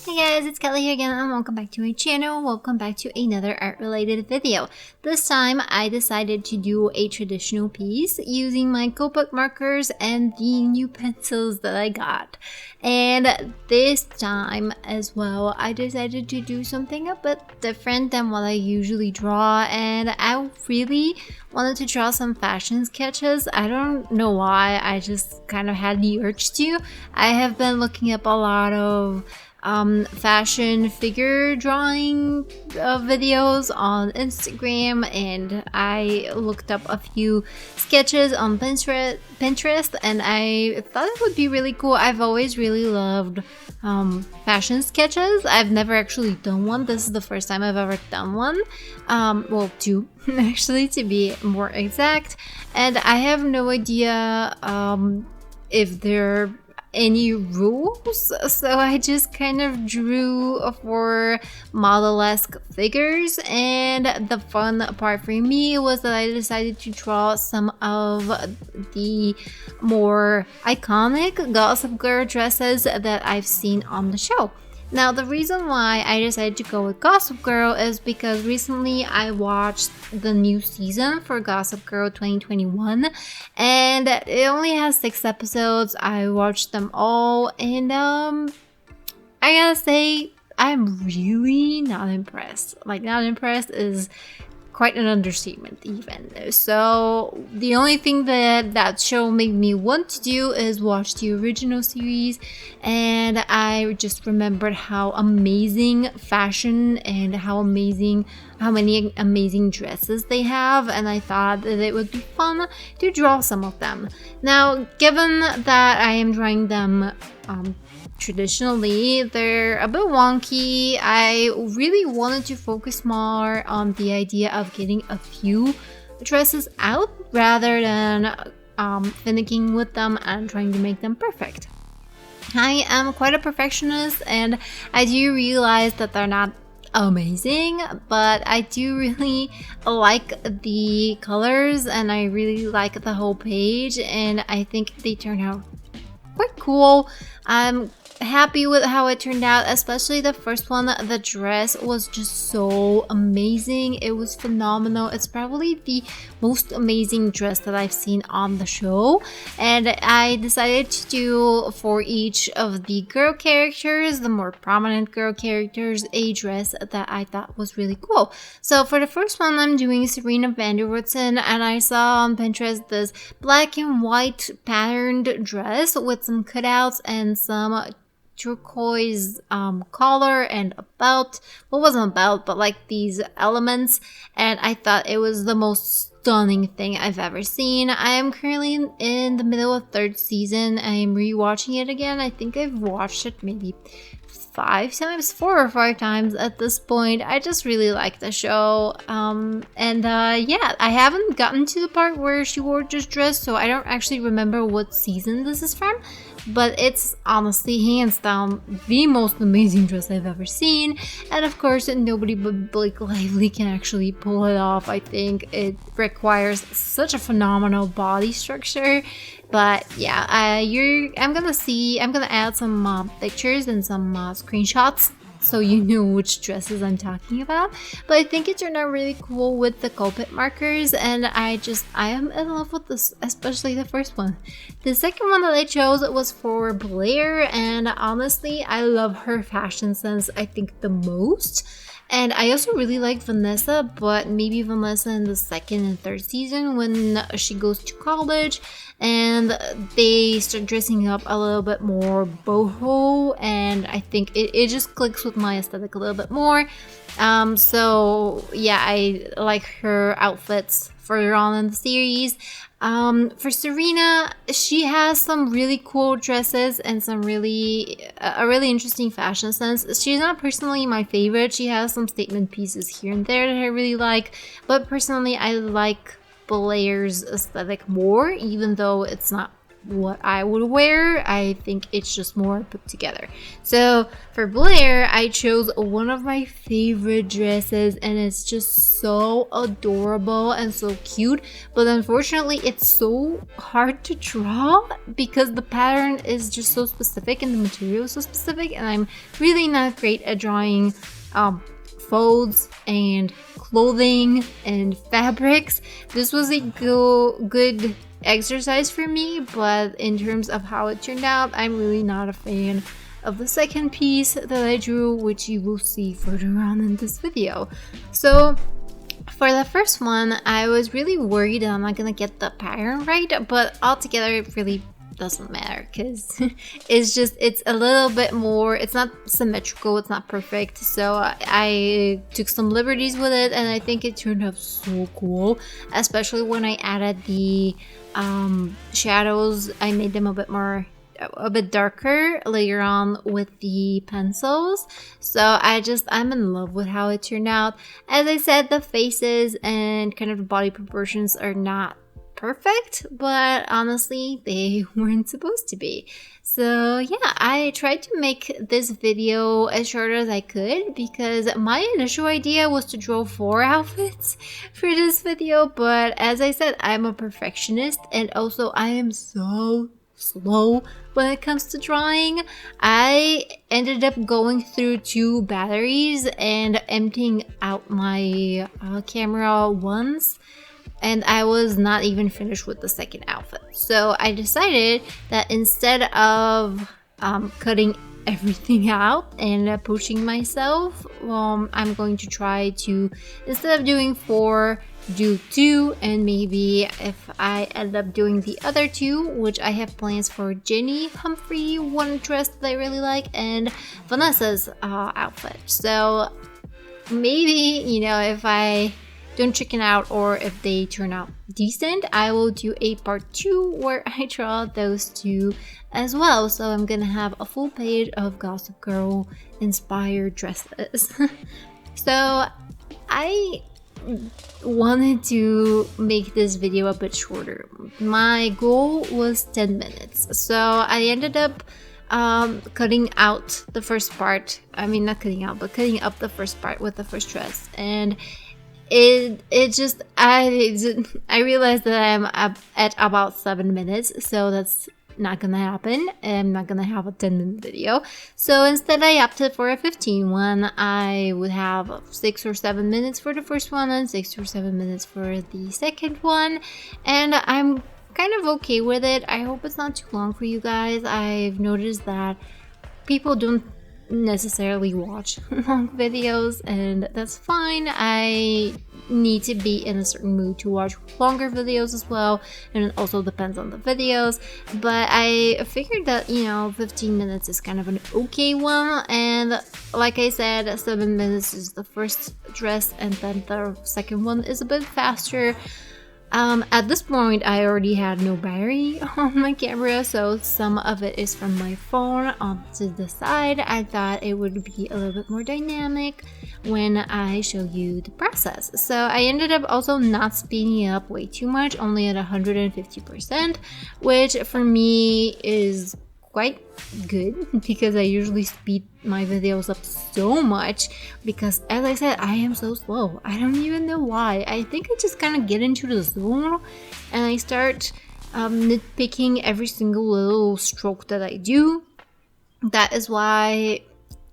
Hey guys, it's Kelly here again and welcome back to my channel. Welcome back to another art related video. This time I decided to do a traditional piece using my Copic markers and the new pencils that I got. And this time as well I decided to do something a bit different than what I usually draw, and I really wanted to draw some fashion sketches. I don't know why, I just kind of had the urge to. I have been looking up a lot of fashion figure drawing videos on Instagram, and I looked up a few sketches on Pinterest, and I thought it would be really cool. I've always really loved fashion sketches. I've never actually done one. This is the first time I've ever done one. Well, two actually, to be more exact, and I have no idea if they're any rules, so I just kind of drew for model-esque figures. And the fun part for me was that I decided to draw some of the more iconic Gossip Girl dresses that I've seen on the show. Now, the reason why I decided to go with Gossip Girl is because recently I watched the new season for Gossip Girl 2021, and it only has 6 episodes. I watched them all, and I gotta say, I'm really not impressed. Like, not impressed is quite an understatement even. So the only thing that show made me want to do is watch the original series, and I just remembered how amazing fashion and how many amazing dresses they have, and I thought that it would be fun to draw some of them. Now, given that I am drawing them traditionally, they're a bit wonky. I really wanted to focus more on the idea of getting a few dresses out rather than finicking with them and trying to make them perfect. I am quite a perfectionist, and I do realize that they're not amazing, but I do really like the colors and I really like the whole page, and I think they turned out quite cool. I'm happy with how it turned out, especially the first one. The dress was just so amazing. It was phenomenal. It's probably the most amazing dress that I've seen on the show, and I decided to do for each of the girl characters, the more prominent girl characters, a dress that I thought was really cool. So for the first one, I'm doing Serena van der Woodsen, and I saw on Pinterest this black and white patterned dress with some cutouts and some turquoise collar and a belt. Well, it wasn't a belt, but like these elements, and I thought it was the most stunning thing I've ever seen. I am currently in the middle of 3rd season. I am rewatching it again. I think I've watched it maybe 4 or 5 times at this point. I just really like the show. Yeah, I haven't gotten to the part where she wore this dress, so I don't actually remember what season this is from, but it's honestly hands down the most amazing dress I've ever seen, and of course nobody but Blake Lively can actually pull it off. I think it requires such a phenomenal body structure. But yeah, I'm gonna add some pictures and some screenshots so you know which dresses I'm talking about. But I think it turned out really cool with the Copic markers, and I am in love with this, especially the first one. The second one that I chose was for Blair, and honestly I love her fashion sense, I think, the most. And I also really like Vanessa, but maybe Vanessa in the 2nd and 3rd season when she goes to college and they start dressing up a little bit more boho, and I think it just clicks with my aesthetic a little bit more. So yeah, I like her outfits further on in the series. For Serena, she has some really cool dresses and some a really interesting fashion sense. She's not personally my favorite. She has some statement pieces here and there that I really like, but personally I like Blair's aesthetic more, even though it's not what I would wear. I think it's just more put together. So for Blair, I chose one of my favorite dresses, and it's just so adorable and so cute, but unfortunately it's so hard to draw because the pattern is just so specific and the material is so specific, and I'm really not great at drawing folds and clothing and fabrics. This was a good exercise for me, but in terms of how it turned out, I'm really not a fan of the second piece that I drew, which you will see further on in this video. So for the first one, I was really worried that I'm not gonna get the pattern right, but altogether it really doesn't matter because it's a little bit more, it's not symmetrical, it's not perfect, so I took some liberties with it, and I think it turned out so cool, especially when I added the shadows. I made them a bit darker later on with the pencils, so I'm in love with how it turned out. As I said, the faces and kind of the body proportions are not perfect, but honestly they weren't supposed to be. So yeah, I tried to make this video as short as I could because my initial idea was to draw 4 outfits for this video, but as I said, I'm a perfectionist, and also I am so slow when it comes to drawing. I ended up going through 2 batteries and emptying out my camera once, and I was not even finished with the second outfit. So I decided that instead of cutting everything out and pushing myself, I'm going to try to, instead of doing 4, do 2, and maybe if I end up doing the other 2, which I have plans for Jenny Humphrey, one dress that I really like, and Vanessa's outfit. So maybe, you know, if I don't chicken out or if they turn out decent, I will do a part 2 where I draw those 2 as well. So I'm gonna have a full page of Gossip Girl inspired dresses. So I wanted to make this video a bit shorter. My goal was 10 minutes, so I ended up cutting out the first part. I mean, not cutting out, but cutting up the first part with the first dress, and I realized that I'm at about 7 minutes, so that's not gonna happen. I'm not gonna have a 10-minute video, so instead I opted for a 15 one. I would have 6 or 7 minutes for the first one and 6 or 7 minutes for the second one, and I'm kind of okay with it. I hope it's not too long for you guys. I've noticed that people don't necessarily watch long videos, and that's fine. I need to be in a certain mood to watch longer videos as well, and it also depends on the videos, but I figured that, you know, 15 minutes is kind of an okay one, and like I said, 7 minutes is the first dress, and then the second one is a bit faster. At this point, I already had no battery on my camera, so some of it is from my phone onto the side. I thought it would be a little bit more dynamic when I show you the process. So I ended up also not speeding up way too much, only at 150%, which for me is quite good because I usually speed my videos up so much because, as I said, I am so slow. I don't even know why. I think I just kind of get into the zone and I start nitpicking every single little stroke that I do. That is why,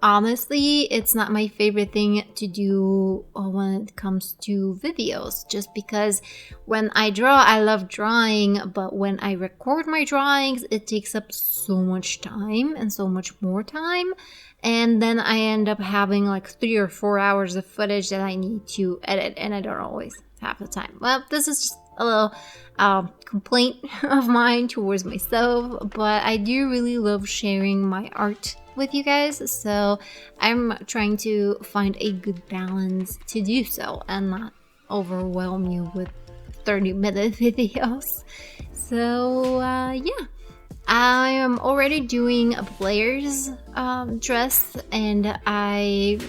honestly, it's not my favorite thing to do when it comes to videos, just because when I draw, I love drawing, but when I record my drawings, it takes up so much time and so much more time, and then I end up having like 3 or 4 hours of footage that I need to edit, and I don't always have the time. Well, this is just a little complaint of mine towards myself, but I do really love sharing my art with you guys, so I'm trying to find a good balance to do so and not overwhelm you with 30-minute videos. So yeah, I am already doing Blair's dress, and I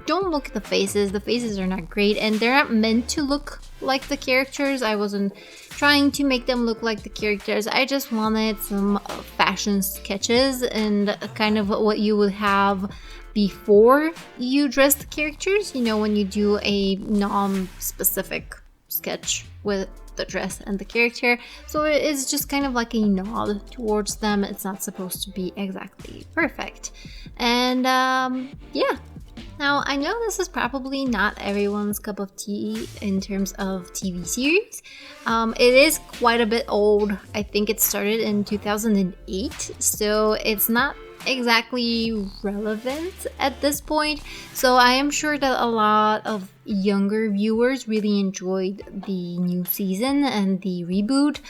don't look at the faces. The faces are not great, and they're not meant to look like the characters. I wasn't trying to make them look like the characters. I just wanted some fashion sketches and kind of what you would have before you dress the characters, you know, when you do a non-specific sketch with the dress and the character. So it is just kind of like a nod towards them. It's not supposed to be exactly perfect. And yeah. Now, I know this is probably not everyone's cup of tea in terms of TV series. It is quite a bit old. I think it started in 2008, so it's not exactly relevant at this point. So I am sure that a lot of younger viewers really enjoyed the new season and the reboot.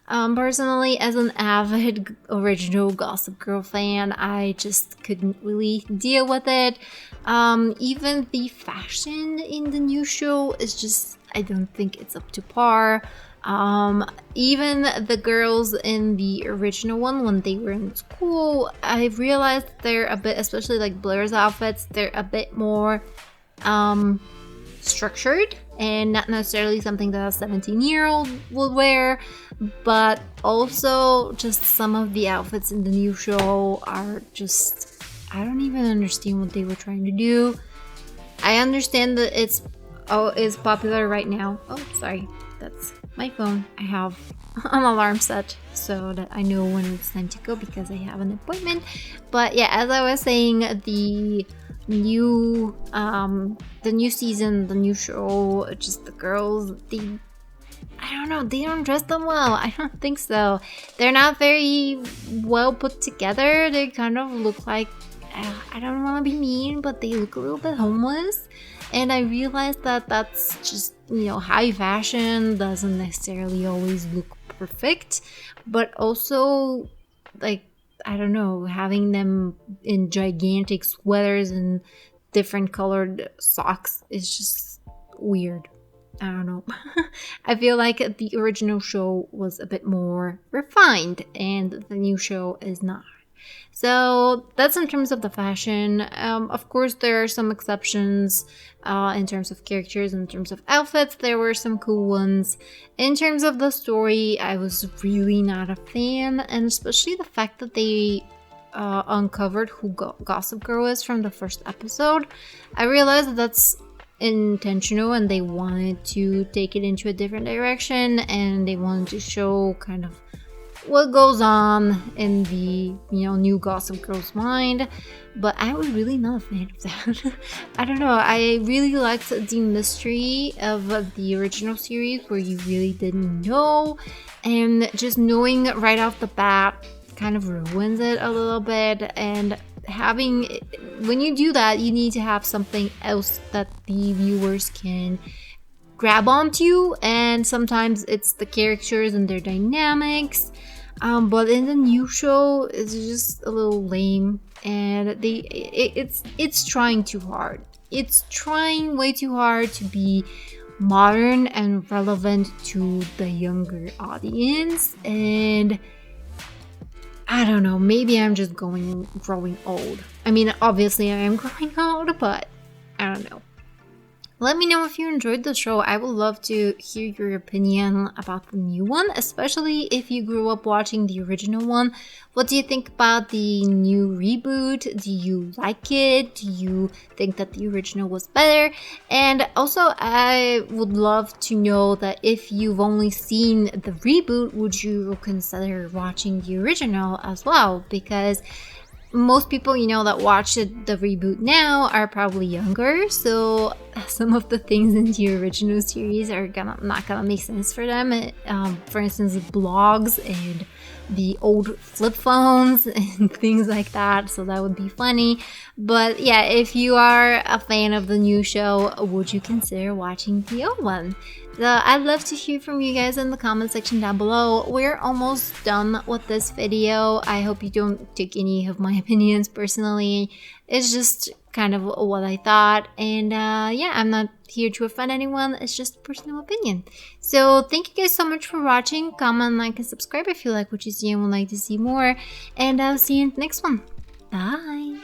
Personally, as an avid original Gossip Girl fan, I just couldn't really deal with it. Even the fashion in the new show is just, I don't think it's up to par. Even the girls in the original one, when they were in school, I realized they're a bit, especially like Blair's outfits, they're a bit more structured and not necessarily something that a 17-year-old would wear, but also just some of the outfits in the new show are just, I don't even understand what they were trying to do. I understand that it's popular right now. Oh, sorry, that's my phone. I have an alarm set so that I know when it's time to go because I have an appointment. But yeah, as I was saying, the new season, the new show, just the girls, I don't know, they don't dress them well. I don't think so. They're not very well put together. They kind of look like, I don't want to be mean, but they look a little bit homeless. And I realized that that's just, you know, high fashion doesn't necessarily always look perfect, but also, like, I don't know, having them in gigantic sweaters and different colored socks is just weird. I don't know. I feel like the original show was a bit more refined and the new show is not. So that's in terms of the fashion. Of course, there are some exceptions in terms of characters, in terms of outfits. There were some cool ones. In terms of the story, I was really not a fan, and especially the fact that they uncovered who Gossip Girl is from the first episode. I realized that that's intentional and they wanted to take it into a different direction, and they wanted to show kind of what goes on in the, you know, new Gossip Girl's mind, but I was really not a fan of that. I don't know, I really liked the mystery of the original series where you really didn't know, and just knowing right off the bat kind of ruins it a little bit. And when you do that, you need to have something else that the viewers can grab onto, and sometimes it's the characters and their dynamics. But in the new show, it's just a little lame, and it's trying too hard. It's trying way too hard to be modern and relevant to the younger audience, and I don't know, maybe I'm just growing old. I mean, obviously I am growing old, but I don't know. Let me know if you enjoyed the show. I would love to hear your opinion about the new one, especially if you grew up watching the original one. What do you think about the new reboot? Do you like it? Do you think that the original was better? And also, I would love to know that if you've only seen the reboot, would you consider watching the original as well? Because most people, you know, that watch the reboot now are probably younger, so some of the things in the original series are not gonna make sense for them. For instance, blogs and the old flip phones and things like that, so that would be funny. But yeah, if you are a fan of the new show, would you consider watching the old one? I'd love to hear from you guys in the comment section down below. We're almost done with this video. I hope you don't take any of my opinions personally. It's just kind of what I thought, and yeah, I'm not here to offend anyone. It's just a personal opinion. So thank you guys so much for watching. Comment, like, and subscribe if you like what you see and would like to see more, and I'll see you in the next one. Bye.